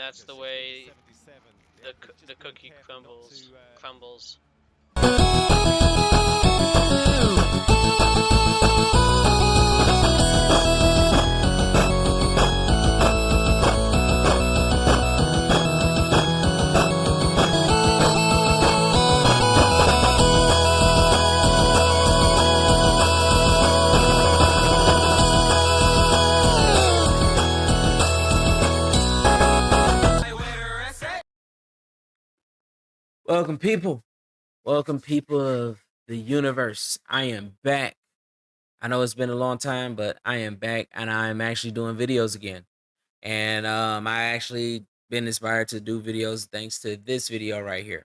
that's the way the cookie crumbles. Welcome, people. Welcome, people of the universe. I am back. I know it's been a long time, but I am back and I'm actually doing videos again. And I actually been inspired to do videos thanks to this video right here.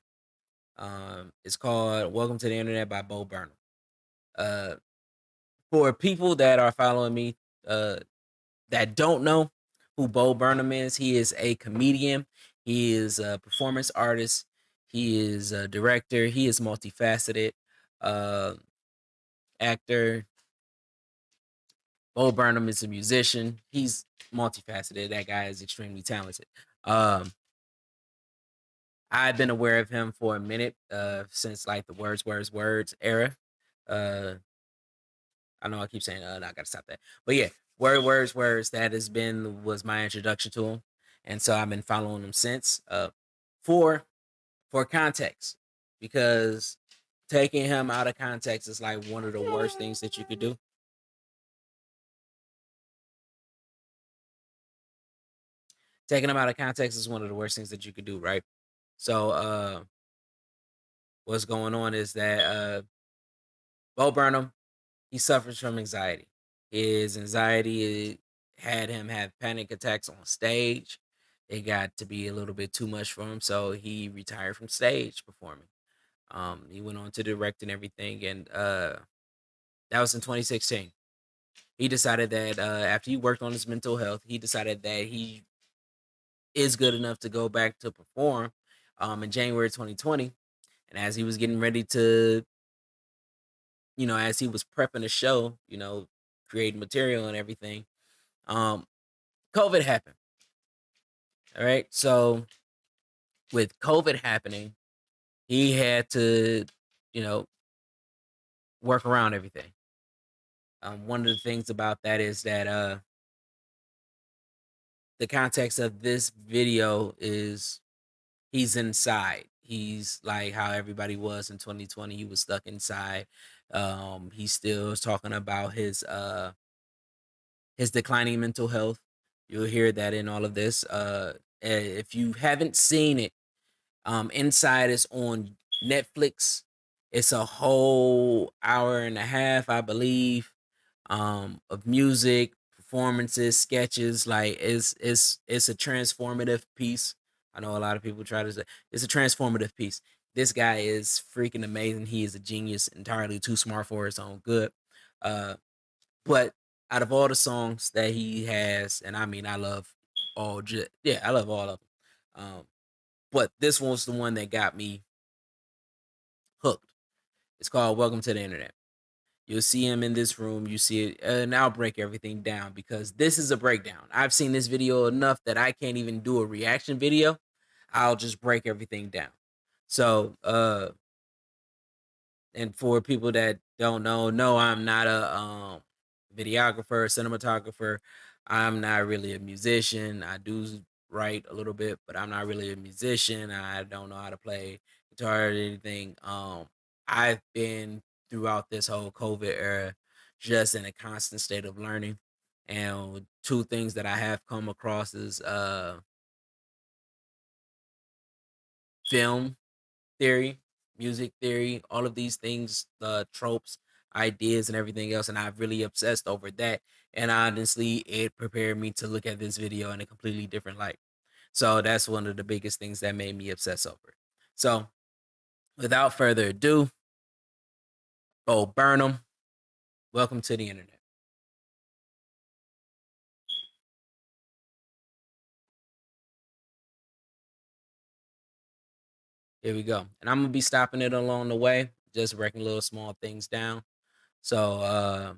It's called Welcome to the Internet by Burnham. For people that are following me, that don't know who Burnham is, he is a comedian. He is a performance artist. He is a director. He is multifaceted. Actor. Burnham is a musician. He's multifaceted. That guy is extremely talented. I've been aware of him for a minute, since like the words era. I know I keep saying, I gotta stop that. But yeah, words. That was my introduction to him, and so I've been following him since. For context, because taking him out of context is like one of the worst things that you could do. Taking him out of context is one of the worst things that you could do, right? So, what's going on is that Burnham, he suffers from anxiety. His anxiety had him have panic attacks on stage. It got to be a little bit too much for him, so he retired from stage performing. He went on to direct and everything, and that was in 2016. He decided that after he worked on his mental health, he decided that he is good enough to go back to perform in January 2020. And as he was getting ready to, as he was prepping a show, creating material and everything, COVID happened. All right. So with COVID happening, he had to, work around everything. One of the things about that is that the context of this video is he's inside. He's like how everybody was in 2020. He was stuck inside. He still is talking about his declining mental health. You'll hear that in all of this. If you haven't seen it, Inside is on Netflix. It's a whole hour and a half, I believe, of music, performances, sketches. Like it's a transformative piece. I know a lot of people try to say it's a transformative piece. This guy is freaking amazing. He is a genius, entirely too smart for his own good. But out of all the songs that he has, and I mean, I love I love all of them. But this one's the one that got me hooked. It's called Welcome to the Internet. You'll see him in this room. You see it, and I'll break everything down because this is a breakdown. I've seen this video enough that I can't even do a reaction video. I'll just break everything down. So, and for people that don't know, no, I'm not a videographer, cinematographer. I'm not really a musician. I do write a little bit, but I'm not really a musician. I don't know how to play guitar or anything. I've been throughout this whole COVID era just in a constant state of learning. And two things that I have come across is film theory, music theory, all of these things, tropes, ideas, and everything else. And I've really obsessed over that. And honestly, it prepared me to look at this video in a completely different light. So that's one of the biggest things that made me obsess over it. So without further ado, Burnham, welcome to the internet. Here we go. And I'm going to be stopping it along the way, just breaking little small things down. So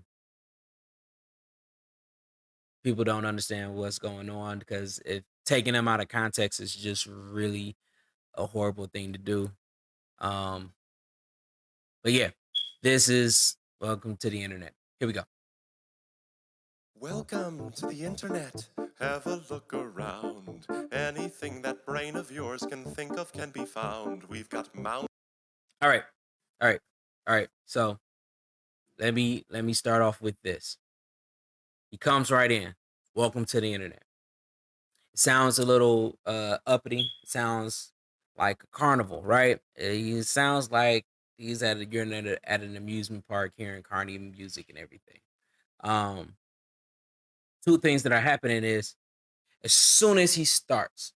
people don't understand what's going on, because if taking them out of context is just really a horrible thing to do. But yeah, this is Welcome to the Internet. Here we go. Welcome to the internet. Have a look around. Anything that brain of yours can think of can be found. We've got All right. All right. All right. So let me start off with this. He comes right in. Welcome to the internet. It sounds a little uppity. It sounds like a carnival, right? It sounds like you're at an amusement park hearing carnival music and everything. Two things that are happening is as soon as he starts,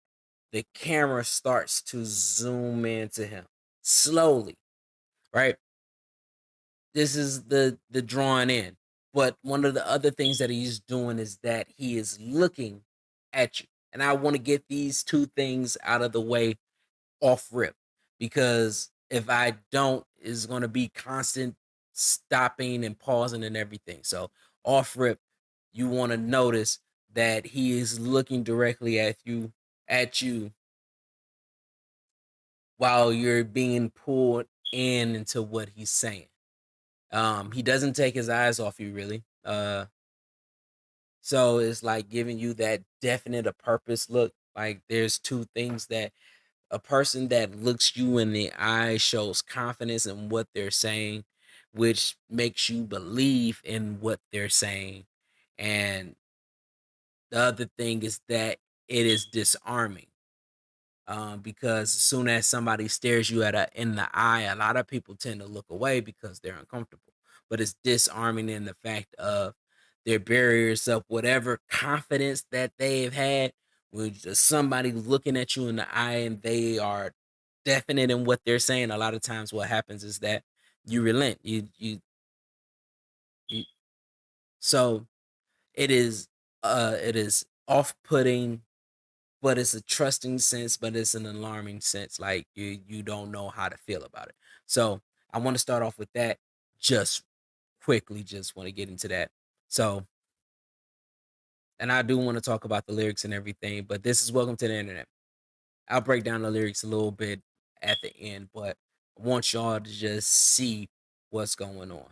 the camera starts to zoom into him slowly, right? This is the drawing in. But one of the other things that he's doing is that he is looking at you. And I want to get these two things out of the way off rip, because if I don't, it's going to be constant stopping and pausing and everything. So off rip, you want to notice that he is looking directly at you while you're being pulled in into what he's saying. He doesn't take his eyes off you really. So it's like giving you that definite a purpose look. Like there's two things that a person that looks you in the eye shows confidence in what they're saying, which makes you believe in what they're saying. And the other thing is that it is disarming. Because as soon as somebody stares you in the eye, a lot of people tend to look away because they're uncomfortable. But it's disarming in the fact of their barriers of whatever confidence that they've had. When just somebody looking at you in the eye and they are definite in what they're saying, a lot of times what happens is that you relent. You so it is off-putting, but it's a trusting sense, but it's an alarming sense. Like you don't know how to feel about it. So I want to start off with that just quickly. Just want to get into that. So, and I do want to talk about the lyrics and everything, but this is Welcome to the Internet. I'll break down the lyrics a little bit at the end, but I want y'all to just see what's going on.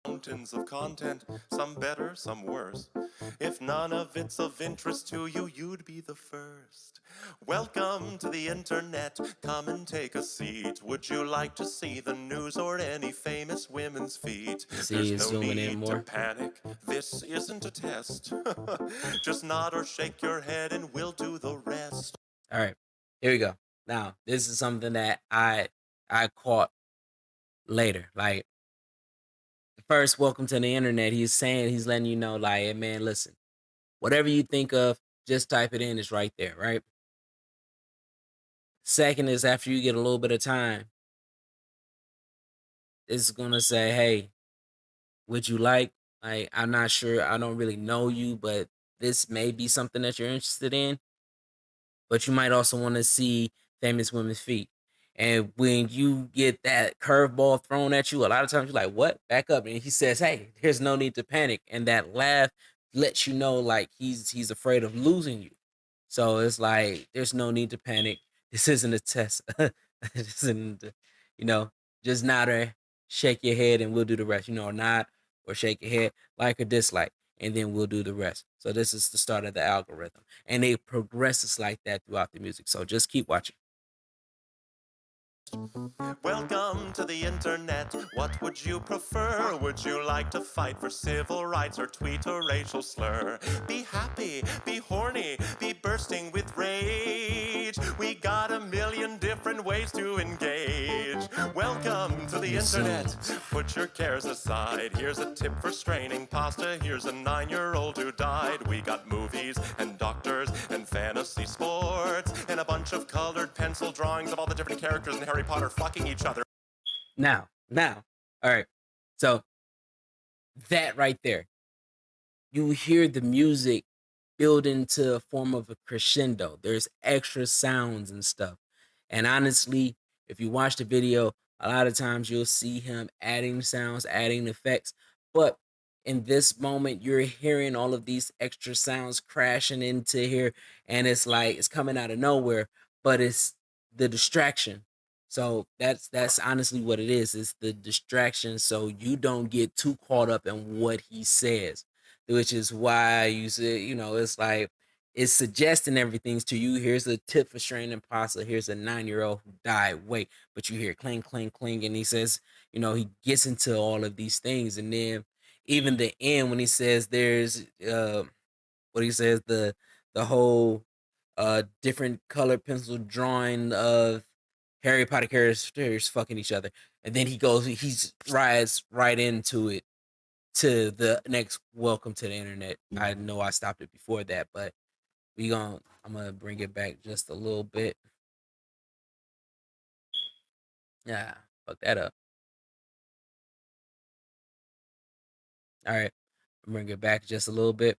mountains of content, some better, some worse. If none of it's of interest to you, you'd be the first. Welcome to the internet, come and take a seat. Would you like to see the news or any famous women's feet? See, There's no zooming in need to more. panic, this isn't a test. Just nod or shake your head and we'll do the rest. All right, here we go. Now, this is something that I caught later. Like first, welcome to the internet. He's letting you know, like, hey man, listen, whatever you think of, just type it in. It's right there, right? Second is after you get a little bit of time, it's gonna say, hey, would you like, I'm not sure, I don't really know you, but this may be something that you're interested in. But you might also want to see famous women's feet. And when you get that curveball thrown at you, a lot of times you're like, what? Back up. And he says, hey, there's no need to panic. And that laugh lets you know like he's afraid of losing you. So it's like there's no need to panic. This isn't a test. This isn't, you know, just nod or shake your head and we'll do the rest. Or nod or shake your head, like or dislike, and then we'll do the rest. So this is the start of the algorithm. And it progresses like that throughout the music. So just keep watching. Welcome to the internet. What would you prefer? Would you like to fight for civil rights or tweet a racial slur? Be happy, be horny, be bursting with rage. We got a million different ways to engage. Welcome to the internet. Put your cares aside. Here's a tip for straining pasta. Here's a 9-year-old who died. We got movies and doctors and fantasy sports and a bunch of colored pencil drawings of all the different characters in Harry Potter fucking each other. Now, all right. So that right there, you hear the music build into a form of a crescendo. There's extra sounds and stuff. And honestly, if you watch the video, a lot of times you'll see him adding sounds, adding effects. But in this moment you're hearing all of these extra sounds crashing into here, and it's like it's coming out of nowhere, but it's the distraction. So that's honestly what it is. It's the distraction, so you don't get too caught up in what he says, which is why you say, it's like it's suggesting everything to you. Here's a tip for straining pasta. Here's a 9-year-old who died. Wait, but you hear cling, cling, cling, and he says, he gets into all of these things, and then even the end when he says there's what he says, the whole different color pencil drawing of Harry Potter characters fucking each other, and then he's rides right into it, to the next welcome to the internet. I know I stopped it before that, but I'm gonna bring it back just a little bit. Yeah, fuck that up. All right, bring it back just a little bit.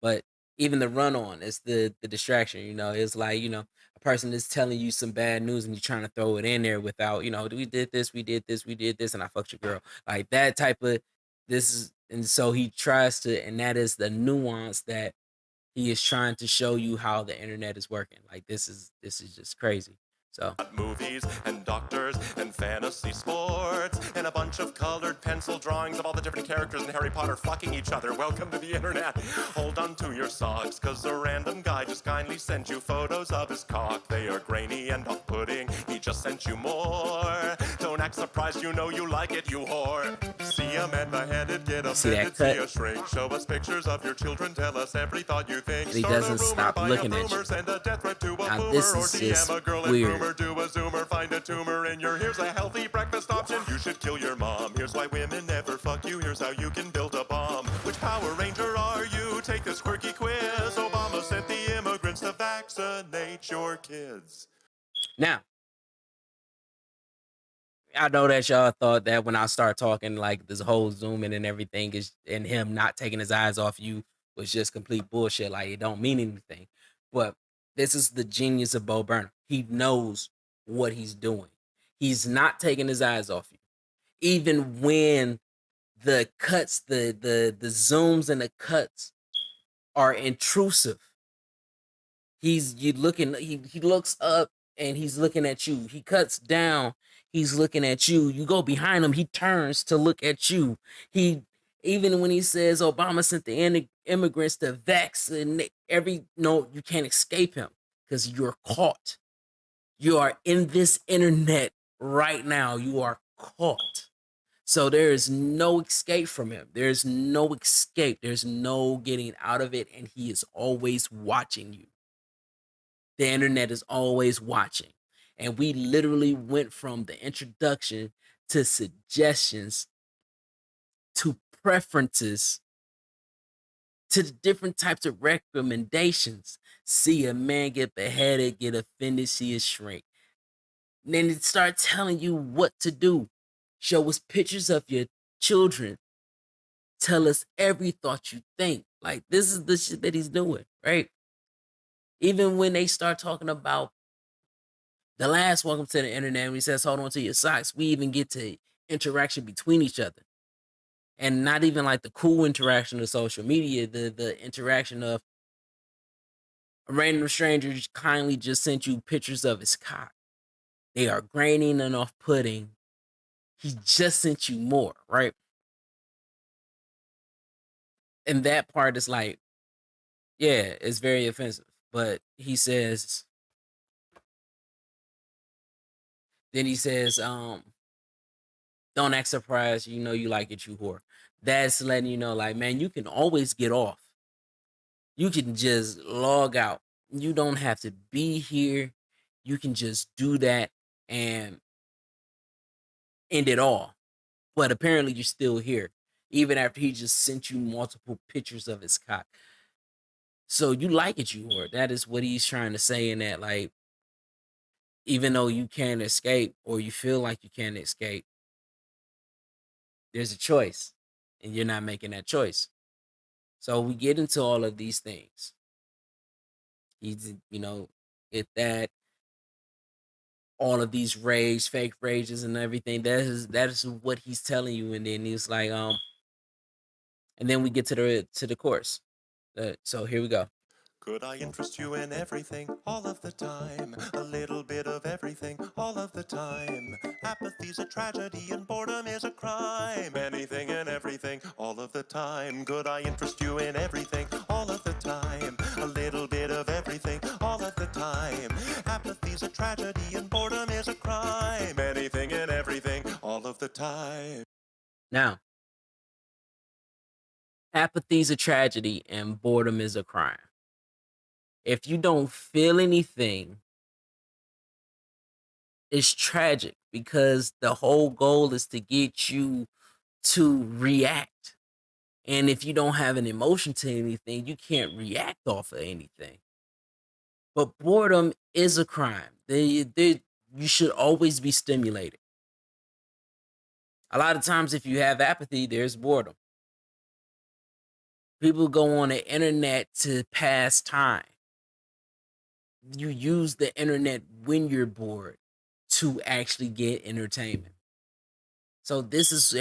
But even the run on, it's the distraction. It's like, a person is telling you some bad news and you're trying to throw it in there without, we did this, we did this, we did this, and I fucked your girl. Like that type of this is, and so he tries to, and that is the nuance that he is trying to show you how the internet is working. Like this is just crazy. So Movies and doctors and fantasy sports and a bunch of colored pencil drawings of all the different characters in Harry Potter fucking each other. Welcome to the internet. Hold on to your socks, cause a random guy just kindly sent you photos of his cock. They are grainy and off-putting. He just sent you more. Don't act surprised, you know you like it, you whore. See a man beheaded, get offended, see a shrink. Show us pictures of your children, tell us every thought you think. he doesn't stop looking at you. Send a death threat to a boomer, this or is DM just a girl weird. Do a zoomer, find a tumor in your. Here's a healthy breakfast option. You should kill your mom. Here's why women never fuck you. Here's how you can build a bomb. Which Power Ranger are you? Take this quirky quiz. Obama sent the immigrants to vaccinate your kids. Now, I know that y'all thought that when I start talking like this whole zooming and everything is, and him not taking his eyes off you was just complete bullshit. Like it don't mean anything. But this is the genius of Bo Burnham. He knows what he's doing. He's not taking his eyes off you. Even when the cuts, the zooms and the cuts are intrusive. He looks up and he's looking at you. He cuts down, he's looking at you. You go behind him, he turns to look at you. Even when he says Obama sent the immigrants to vaccinate you can't escape him because you're caught. You are in this internet right now. You are caught. So there is no escape from him. There's no escape. There's no getting out of it. And he is always watching you. The internet is always watching. And we literally went from the introduction to suggestions to preferences to the different types of recommendations. See a man get beheaded, get offended, see a shrink. And then it start telling you what to do. Show us pictures of your children. Tell us every thought you think. Like this is the shit that he's doing, right? Even when they start talking about the last welcome to the internet, when he says, hold on to your socks, we even get to interaction between each other. And not even like the cool interaction of social media, the interaction of a random stranger kindly just sent you pictures of his cock. They are graining and off-putting. He just sent you more, right? And that part is like, yeah, it's very offensive. But he says, then he says, don't act surprised, you know you like it, you whore. That's letting you know, like, man, you can always get off. You can just log out. You don't have to be here. You can just do that and end it all. But apparently you're still here, even after he just sent you multiple pictures of his cock. So you like it, you whore. That is what he's trying to say in that, like, even though you can't escape or you feel like you can't escape, there's a choice and you're not making that choice. So we get into all of these things. He's, that all of these fake rages and everything. That is what he's telling you. And then he's like, and then we get to the chorus. So here we go. Could I interest you in everything, all of the time? A little bit of everything, all of the time. Apathy's a tragedy and boredom is a crime. Anything and everything, all of the time. Could I interest you in everything, all of the time? A little bit of everything, all of the time. Apathy's a tragedy and boredom is a crime. Anything and everything, all of the time. Now, apathy's a tragedy and boredom is a crime. If you don't feel anything, it's tragic because the whole goal is to get you to react. And if you don't have an emotion to anything, you can't react off of anything. But boredom is a crime. You should always be stimulated. A lot of times, if you have apathy, there's boredom. People go on the internet to pass time. You use the internet when you're bored to actually get entertainment. So this is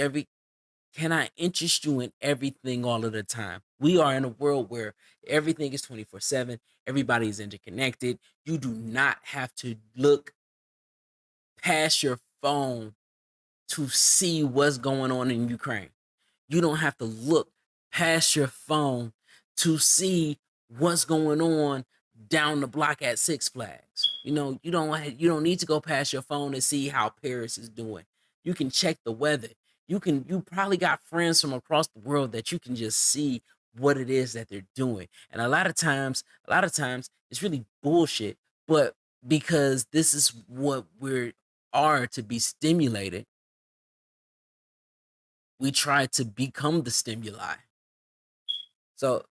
can I interest you in everything all of the time? We are in a world where everything is 24/7. Everybody is interconnected. You do not have to look past your phone to see what's going on in Ukraine. You don't have to look past your phone to see what's going on down the block at Six Flags. You know, you don't need to go past your phone to see how Paris is doing. You can check the weather. You probably got friends from across the world that you can just see what it is that they're doing. And a lot of times it's really bullshit, but because this is what we are to be stimulated, we try to become the stimuli. So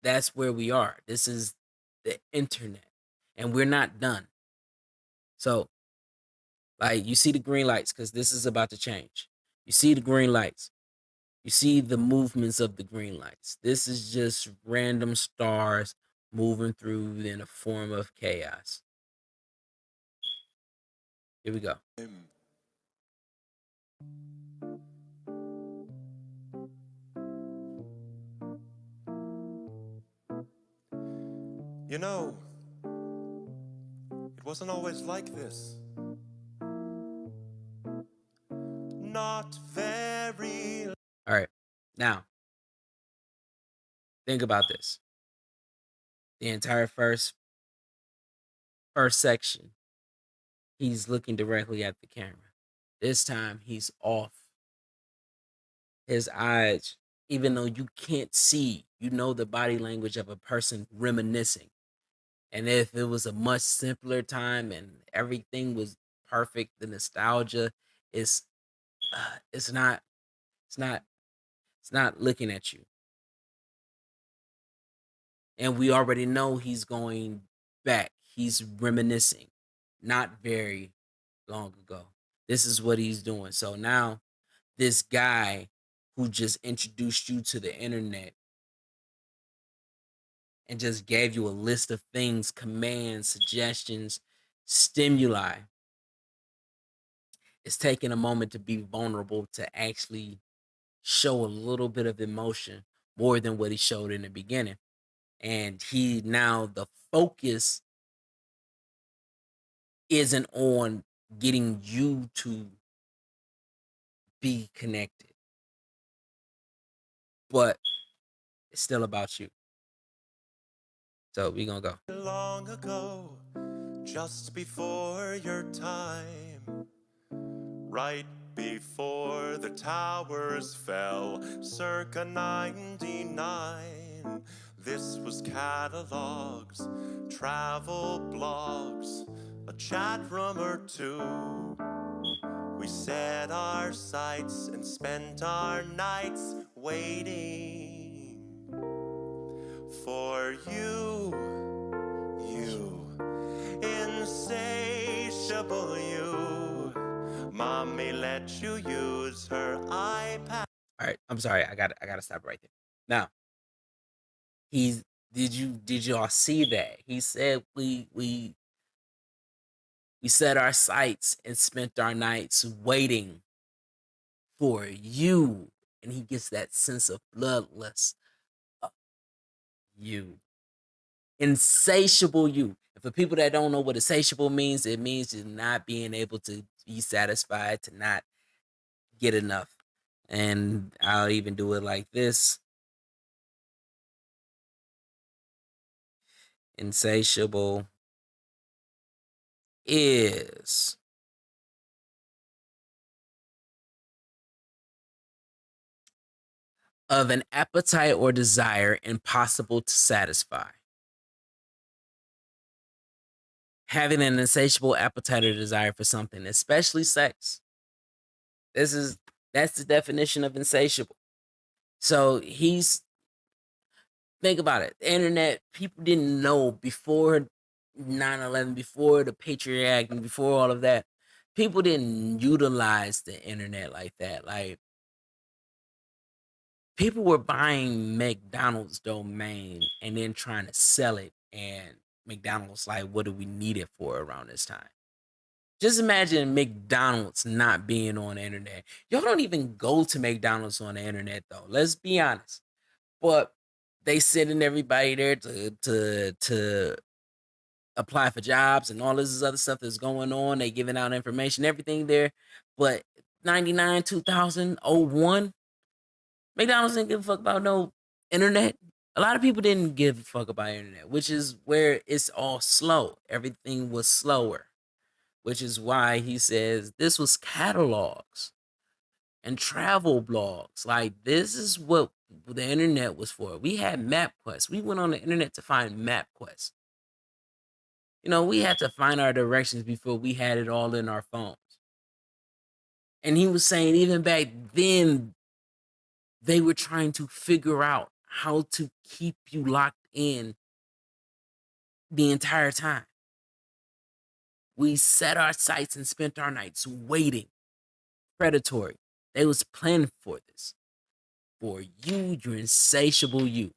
that's where we are. This is the internet, and we're not done. So, like, you see the green lights because this is about to change. You see the green lights. You see the movements of the green lights. This is just random stars moving through in a form of chaos. Here we go. You know, it wasn't always like this. Not very. All right. Now, think about this. The entire first section, he's looking directly at the camera. This time, he's off. His eyes, even though you can't see, you know the body language of a person reminiscing. And if it was a much simpler time and everything was perfect, the nostalgia is it's not looking at you. And we already know he's going back. He's reminiscing not very long ago. This is what he's doing. So now this guy who just introduced you to the internet and just gave you a list of things, commands, suggestions, stimuli, is taking a moment to be vulnerable, to actually show a little bit of emotion more than what he showed in the beginning. And the focus isn't on getting you to be connected, but it's still about you. So we're gonna go. Long ago, just before your time, right before the towers fell, circa 99. This was catalogs, travel blogs, a chat room or two. We set our sights and spent our nights waiting for you, insatiable you. Mommy let you use her iPad. All right, I'm sorry. I gotta stop right there. Now, did y'all see that? He said we set our sights and spent our nights waiting for you. And he gets that sense of bloodlust of you. Insatiable you. And for people that don't know what insatiable means, it means just not being able to be satisfied, to not get enough. And I'll even do it like this. Insatiable is of an appetite or desire impossible to satisfy. Having an insatiable appetite or desire for something, especially sex. That's the definition of insatiable. So think about it. The internet, people didn't know before 9/11, before the Patriot Act, and before all of that. People didn't utilize the internet like that. Like, people were buying McDonald's domain and then trying to sell it, and McDonald's like, what do we need it for around this time? Just imagine McDonald's not being on the internet. Y'all don't even go to McDonald's on the internet though. Let's be honest. But they sending everybody there to apply for jobs and all this other stuff that's going on. They giving out information, everything there. But 99, 2000, 01, McDonald's didn't give a fuck about no internet. A lot of people didn't give a fuck about internet, which is where it's all slow. Everything was slower, which is why he says this was catalogs and travel blogs. Like, this is what the internet was for. We had MapQuest. We went on the internet to find MapQuest. You know, we had to find our directions before we had it all in our phones. And he was saying even back then, they were trying to figure out how to keep you locked in the entire time. We set our sights and spent our nights waiting. Predatory. They was planning for this. For you, your insatiable you.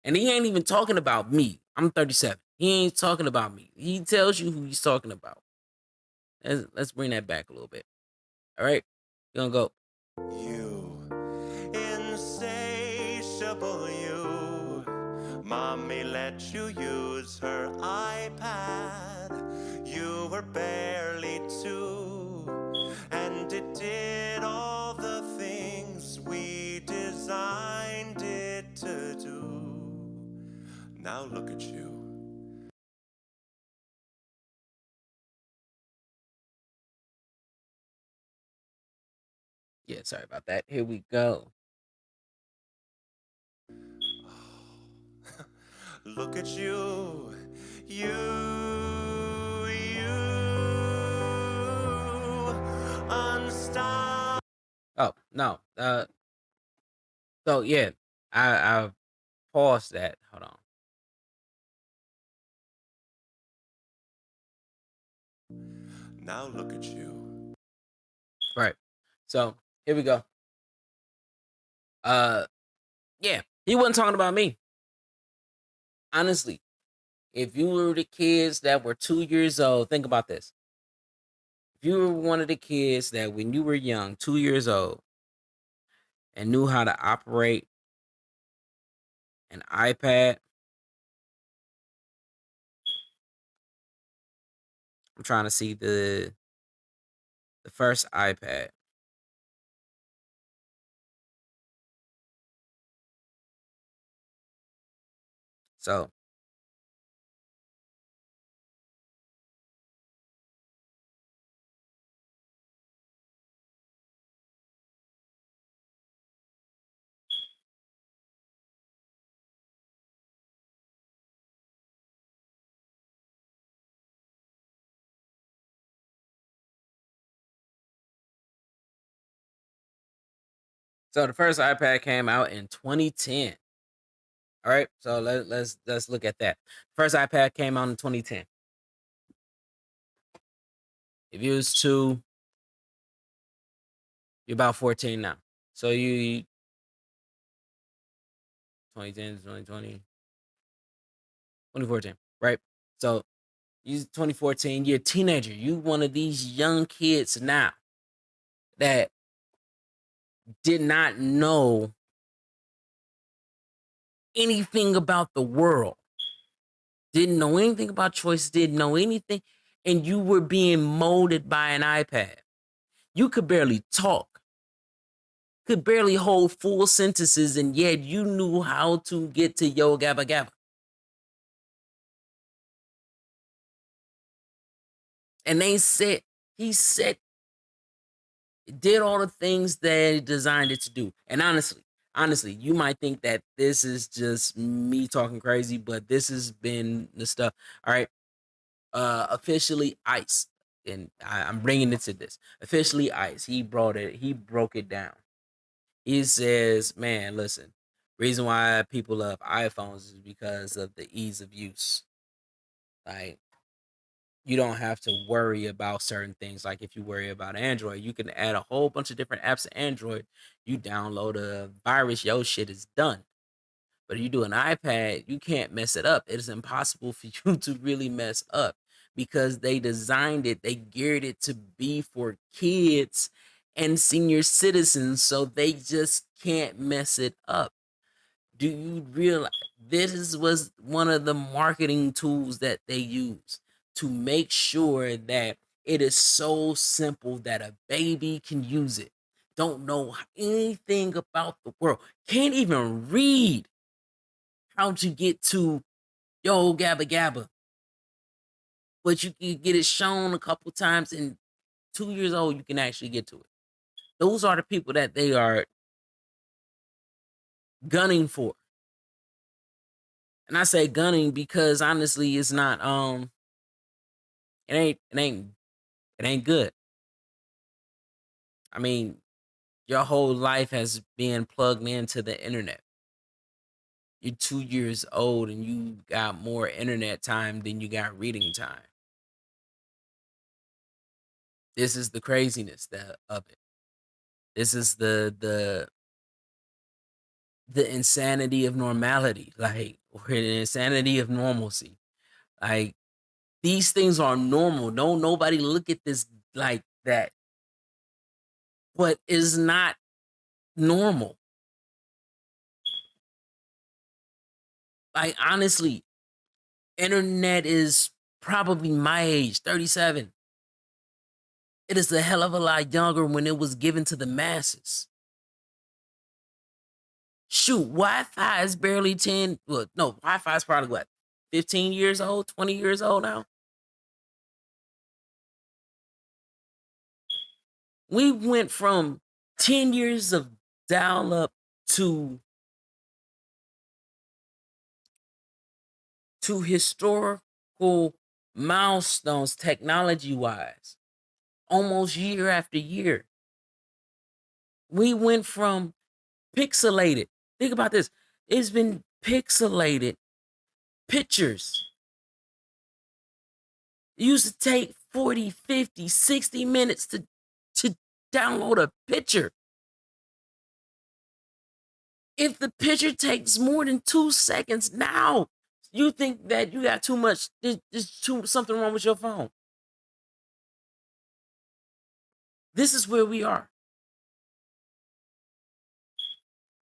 And he ain't even talking about me. I'm 37. He ain't talking about me. He tells you who he's talking about. Let's bring that back a little bit. All right? We're gonna go. You, insatiable you. Mommy let you use her iPad. You were barely 2, and it did all the things we designed it to do. Now look at you. Yeah, sorry about that. Here we go. Look at you. You. Unstoppable. Oh, no. So yeah, I paused that. Hold on. Now look at you. Right. So here we go. Yeah, he wasn't talking about me. Honestly, if you were the kids that were 2 years old, think about this. If you were one of the kids that when you were young, 2 years old, and knew how to operate an iPad, I'm trying to see the first iPad. So the first iPad came out in 2010. All right, so let's look at that. First iPad came out in 2010. If you was 2, you're about 14 now. So you 2010 to 2020, 2014, right? So you 2014, you're a teenager. You one of these young kids now that did not know anything about the world, didn't know anything about choices, didn't know anything, and you were being molded by an iPad. You could barely talk, could barely hold full sentences, and yet you knew how to get to Yo Gabba Gabba. And he did all the things that he designed it to do. And honestly, you might think that this is just me talking crazy, but this has been the stuff. All right. Officially Ice. And I'm bringing it to this. Officially Ice. He broke it down. He says, man, listen, reason why people love iPhones is because of the ease of use. Like, you don't have to worry about certain things. Like if you worry about Android, you can add a whole bunch of different apps to Android. You download a virus, your shit is done. But if you do an iPad, you can't mess it up. It is impossible for you to really mess up because they designed it, they geared it to be for kids and senior citizens, so they just can't mess it up. Do you realize this was one of the marketing tools that they use to make sure that it is so simple that a baby can use it? Don't know anything about the world, can't even read how to get to Yo Gabba Gabba, but you can get it shown a couple times, and 2 years old you can actually get to it. Those are the people that they are gunning for. And I say gunning because honestly it's not it ain't good. I mean, your whole life has been plugged into the internet. You're 2 years old and you got more internet time than you got reading time. This is the craziness of it. This is the insanity of normality, like, or the insanity of normalcy. Like, these things are normal. Don't nobody look at this like that. But it's not normal. Like, honestly, internet is probably my age, 37. It is a hell of a lot younger when it was given to the masses. Shoot, Wi-Fi is barely 10. Well, no, Wi-Fi is probably what, 15 years old, 20 years old now? We went from 10 years of dial-up to historical milestones technology-wise, almost year after year. We went from pixelated. Think about this. It's been pixelated pictures. It used to take 40, 50, 60 minutes to download a picture. If the picture takes more than 2 seconds now, you think that you got too much, there's something wrong with your phone. This is where we are.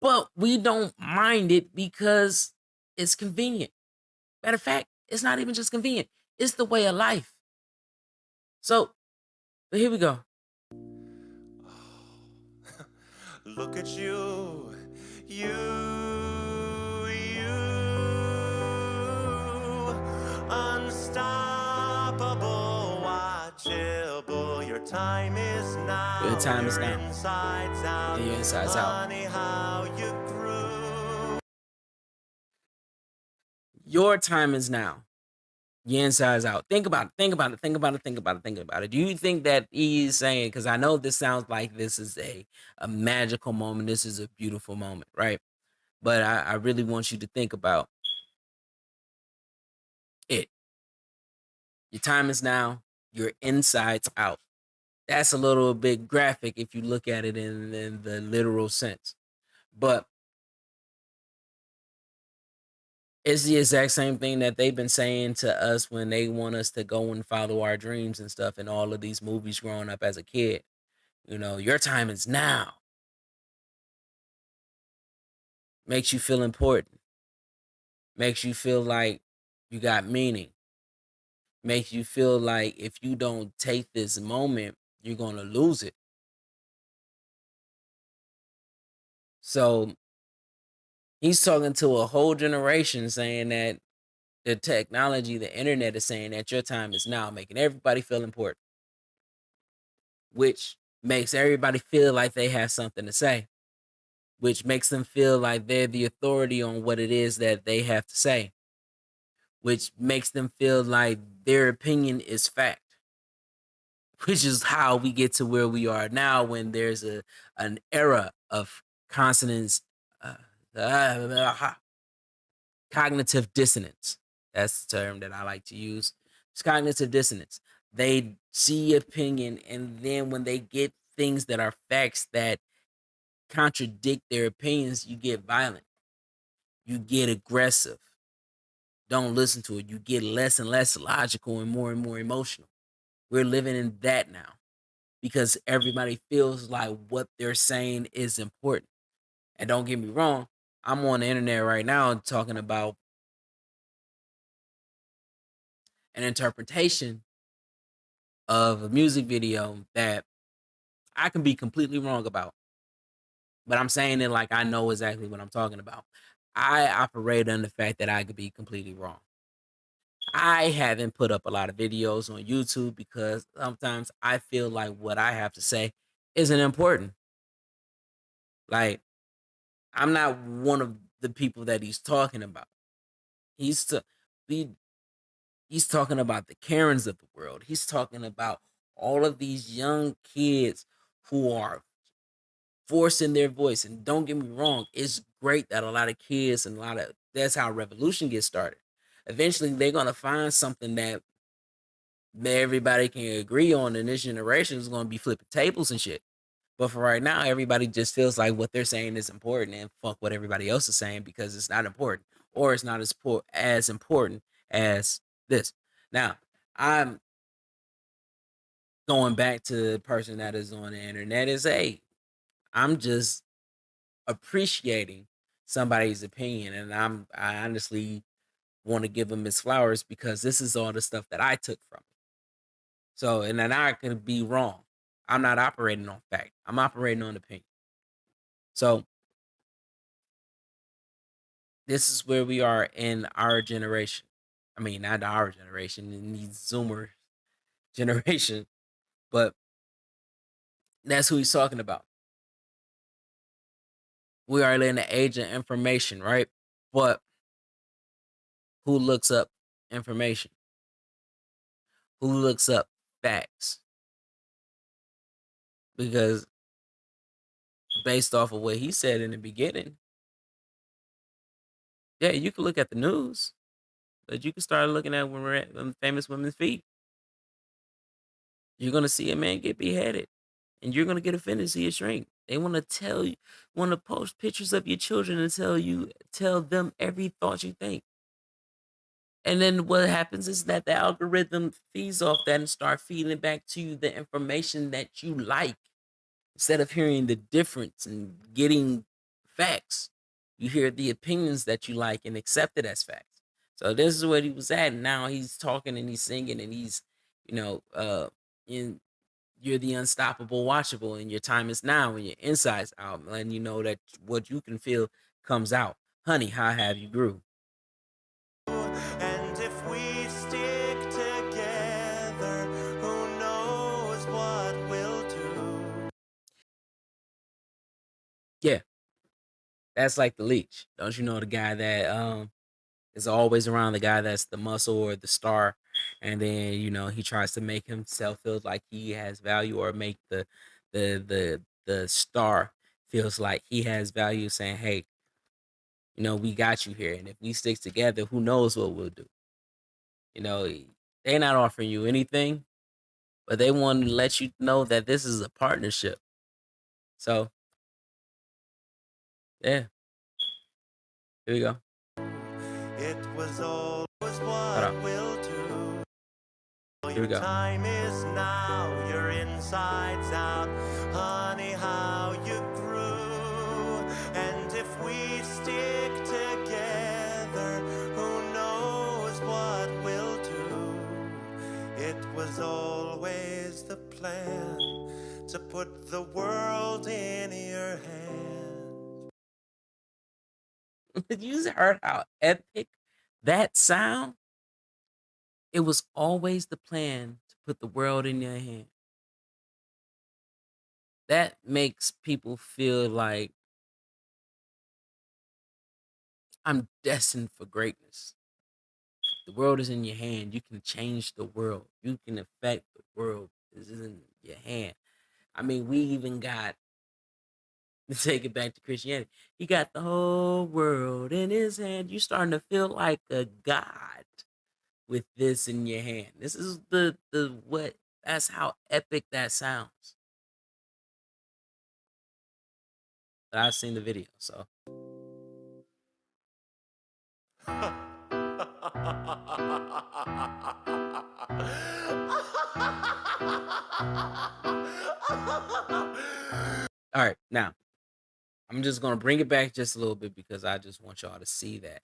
But we don't mind it because it's convenient. Matter of fact, it's not even just convenient. It's the way of life. So, but here we go. Look at you, unstoppable, watchable. Your time is now. Your time is Your now. insides out. And your insides out. Funny how you grew. Your time is now. Your insides out. Think about it. Think about it. Think about it. Think about it. Think about it. Do you think that he's saying, because I know this sounds like this is a magical moment. This is a beautiful moment, right? But I really want you to think about it. Your time is now. Your insides out. That's a little bit graphic if you look at it in the literal sense. But it's the exact same thing that they've been saying to us when they want us to go and follow our dreams and stuff in all of these movies growing up as a kid. You know, your time is now. makes you feel important, makes you feel like you got meaning, makes you feel like if you don't take this moment, you're going to lose it. So he's talking to a whole generation saying that the technology, the internet is saying that your time is now, making everybody feel important, which makes everybody feel like they have something to say, which makes them feel like they're the authority on what it is that they have to say, which makes them feel like their opinion is fact, which is how we get to where we are now when there's an era of consonants, cognitive dissonance. That's the term that I like to use. It's cognitive dissonance. They see opinion, and then when they get things that are facts that contradict their opinions, you get violent. You get aggressive. Don't listen to it. You get less and less logical and more emotional. We're living in that now because everybody feels like what they're saying is important. And don't get me wrong, I'm on the internet right now talking about an interpretation of a music video that I can be completely wrong about. But I'm saying it like I know exactly what I'm talking about. I operate on the fact that I could be completely wrong. I haven't put up a lot of videos on YouTube because sometimes I feel like what I have to say isn't important. Like, I'm not one of the people that he's talking about. He's talking about the Karens of the world. He's talking about all of these young kids who are forcing their voice. And don't get me wrong, it's great that a lot of kids and that's how revolution gets started. Eventually, they're gonna find something that everybody can agree on, and this generation is gonna be flipping tables and shit. But for right now, everybody just feels like what they're saying is important, and fuck what everybody else is saying because it's not important, or it's not as important as this. Now, I'm going back to the person that is on the internet is, hey, I'm just appreciating somebody's opinion, and I honestly want to give them his flowers because this is all the stuff that I took from it. So, and then I could be wrong. I'm not operating on fact. I'm operating on opinion. So this is where we are in our generation. I mean, not our generation, in the Zoomer generation, but that's who he's talking about. We are in the age of information, right? But who looks up information? Who looks up facts? Because based off of what he said in the beginning, yeah, you can look at the news, but you can start looking at when we're at famous women's feet. You're gonna see a man get beheaded, and you're gonna get offended to see a shrink. They want to post pictures of your children and tell them every thought you think. And then what happens is that the algorithm feeds off that and start feeding back to you the information that you like. Instead of hearing the difference and getting facts, you hear the opinions that you like and accept it as facts. So this is what he was at. And now he's talking and he's singing and he's, in you're the unstoppable watchable and your time is now and your insides out. And you know that what you can feel comes out. Honey, how have you grew? And if we stick together, who knows what we'll do? Yeah. That's like the leech. Don't you know the guy that is always around, the guy that's the muscle or the star, and then he tries to make himself feel like he has value, or make the star feels like he has value, saying, hey, we got you here, and if we stick together, who knows what we'll do. They're not offering you anything, but they want to let you know that this is a partnership. So yeah, here we go. It was always Hold what on. we'll do. Here we Your go. time is now, your insides out. Honey, how you grew. And if we still to put the world in your hand. You heard how epic that sound? It was always the plan to put the world in your hand. That makes people feel like I'm destined for greatness. The world is in your hand. You can change the world. You can affect the world. This is in your hand. I mean, we even got, to take it back to Christianity, he got the whole world in his hand. You're starting to feel like a god with this in your hand. This is the what, that's how epic that sounds. But I've seen the video, so. All right, now I'm just gonna bring it back just a little bit because I just want y'all to see that.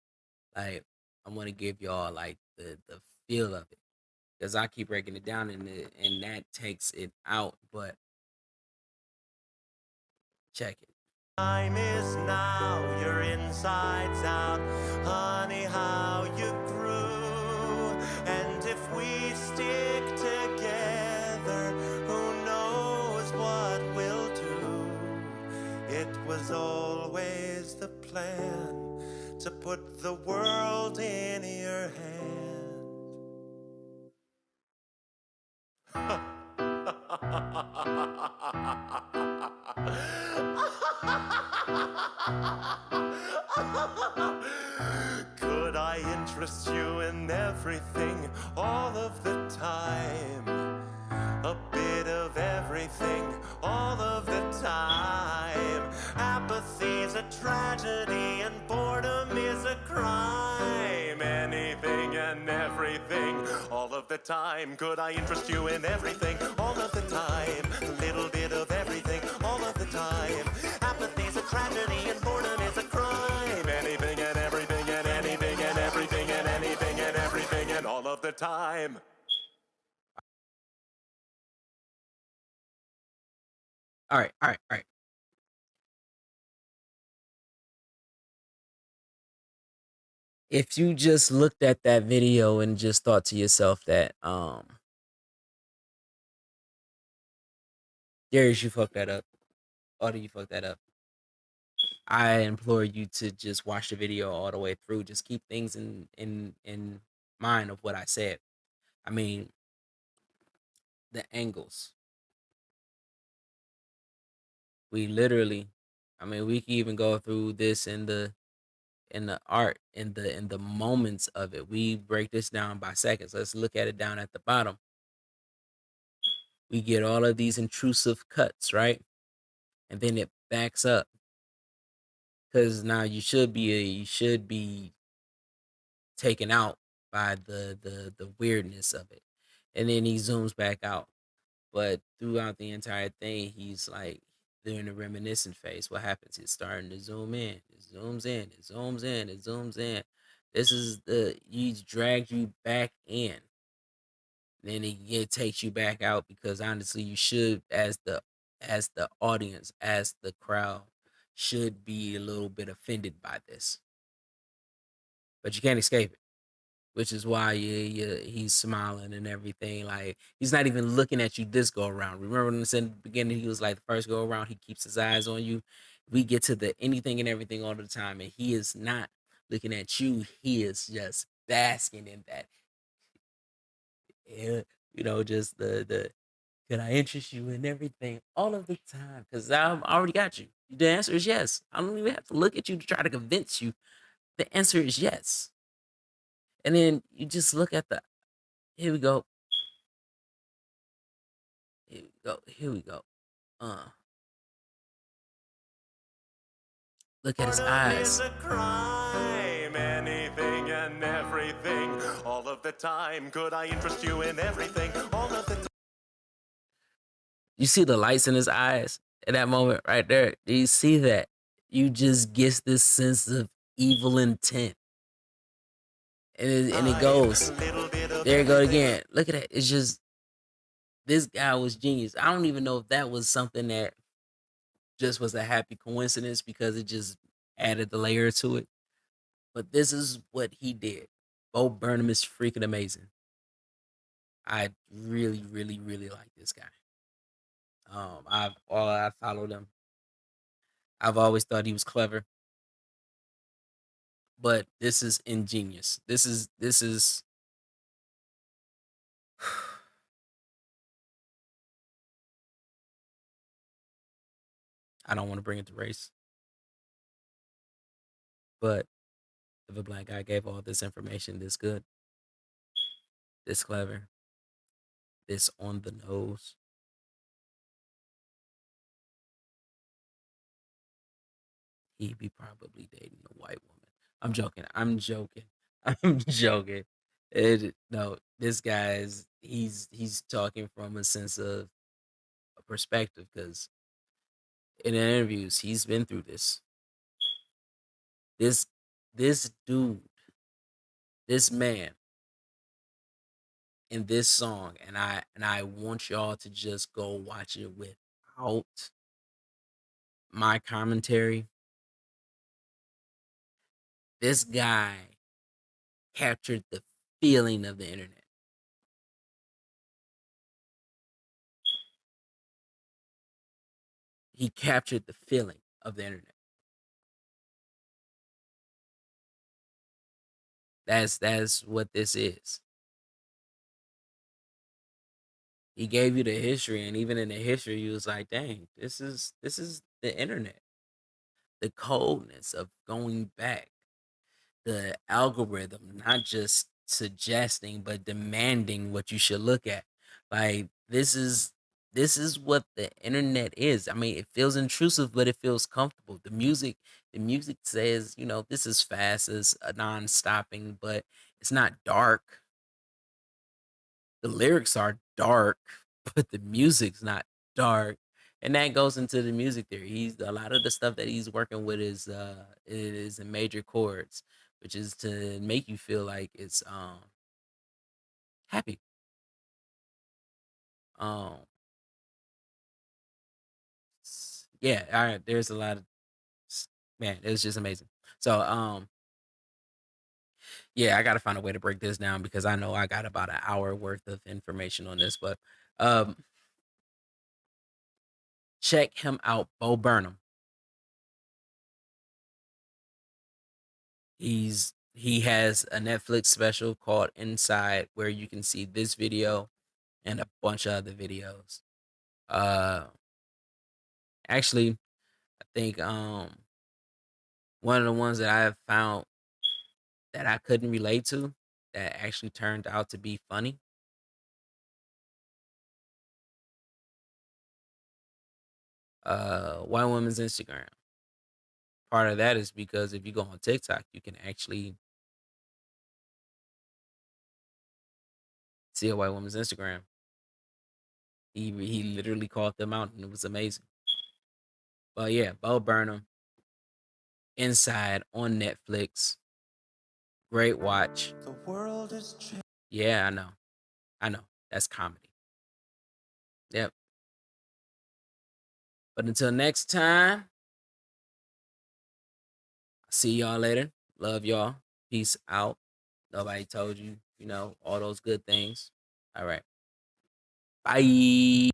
Like, I want to give y'all like the feel of it, because I keep breaking it down and that takes it out. But check it. Time is now, your insides out, honey, how you grew. And if we stick together, who knows what we'll do. It was always the plan to put the world in your hand. Could I interest you in everything, all of the time? A bit of everything, all of the time. Apathy's a tragedy and boredom is a crime. Anything and everything, all of the time. Could I interest you in everything, all of the time? A little bit of everything, all of the time. Apathy's a tragedy and boredom is a crime. Anything and everything and anything and everything and anything and everything and all of the time. All right. If you just looked at that video and just thought to yourself that, Darius, you fucked that up. Or you fucked that up. I implore you to just watch the video all the way through. Just keep things in mind of what I said. I mean, the angles. We literally, I mean, we can even go through this in the art, in the moments of it. We break this down by seconds. Let's look at it down at the bottom. We get all of these intrusive cuts, right? And then it backs up. Because now you should be taken out by the weirdness of it. And then he zooms back out. But throughout the entire thing, he's like during the reminiscent phase. What happens? It's starting to zoom in. It zooms in. It zooms in. It zooms in. This is he's dragged you back in. Then it takes you back out because honestly, you should, as the audience, as the crowd, should be a little bit offended by this. But you can't escape it. Which is why he's smiling and everything. Like, he's not even looking at you this go around. Remember when I said in the beginning, he was like, the first go around, he keeps his eyes on you. We get to the anything and everything all the time, and he is not looking at you. He is just basking in that. Yeah, just the could I interest you in everything all of the time? Because I already got you. The answer is yes. I don't even have to look at you to try to convince you. The answer is yes. And then you just look at here we go. Here we go. Look at his eyes. A crime, anything and everything, all of the time. Could I interest you in everything, all of the time? You see the lights in his eyes at that moment right there. Do you see that? You just get this sense of evil intent. And it goes. There you go again. Look at that. It's just This guy was genius. I don't even know if that was something that just was a happy coincidence because it just added the layer to it. But this is what he did. Bo Burnham is freaking amazing. I really, really, really like this guy. I followed him. I've always thought he was clever, but this is ingenious. This is I don't want to bring it to race, but if a black guy gave all this information this good, this clever, this on the nose, he'd be probably dating a white woman. I'm joking. I'm joking. I'm joking. No, this guy is he's talking from a sense of a perspective because in interviews he's been through this. This this dude, this man in this song, and I want y'all to just go watch it without my commentary. This guy captured the feeling of the internet. He captured the feeling of the internet. That's what this is. He gave you the history, and even in the history, you was like, "Dang, this is the internet." The coldness of going back, the algorithm not just suggesting but demanding what you should look at. Like this is what the internet is. I mean, it feels intrusive, but it feels comfortable. The music says, this is fast, it's a non-stopping, but it's not dark. The lyrics are dark, but the music's not dark. And that goes into the music theory. He's a lot of the stuff that he's working with is in major chords, which is to make you feel like it's happy. Um yeah, all right, there's a lot of man, it was just amazing. So yeah, I gotta find a way to break this down because I know I got about an hour worth of information on this, but um check him out, Bo Burnham. He has a Netflix special called Inside where you can see this video and a bunch of other videos. Uh Actually, I think one of the ones that I have found that I couldn't relate to that actually turned out to be funny. White woman's Instagram. Part of that is because if you go on TikTok, you can actually see a white woman's Instagram. He literally called them out and it was amazing. But yeah, Bo Burnham, Inside on Netflix. Great watch. The world is changing. Yeah, I know. I know. That's comedy. Yep. But until next time, see y'all later. Love y'all. Peace out. Nobody told you, all those good things. All right. Bye.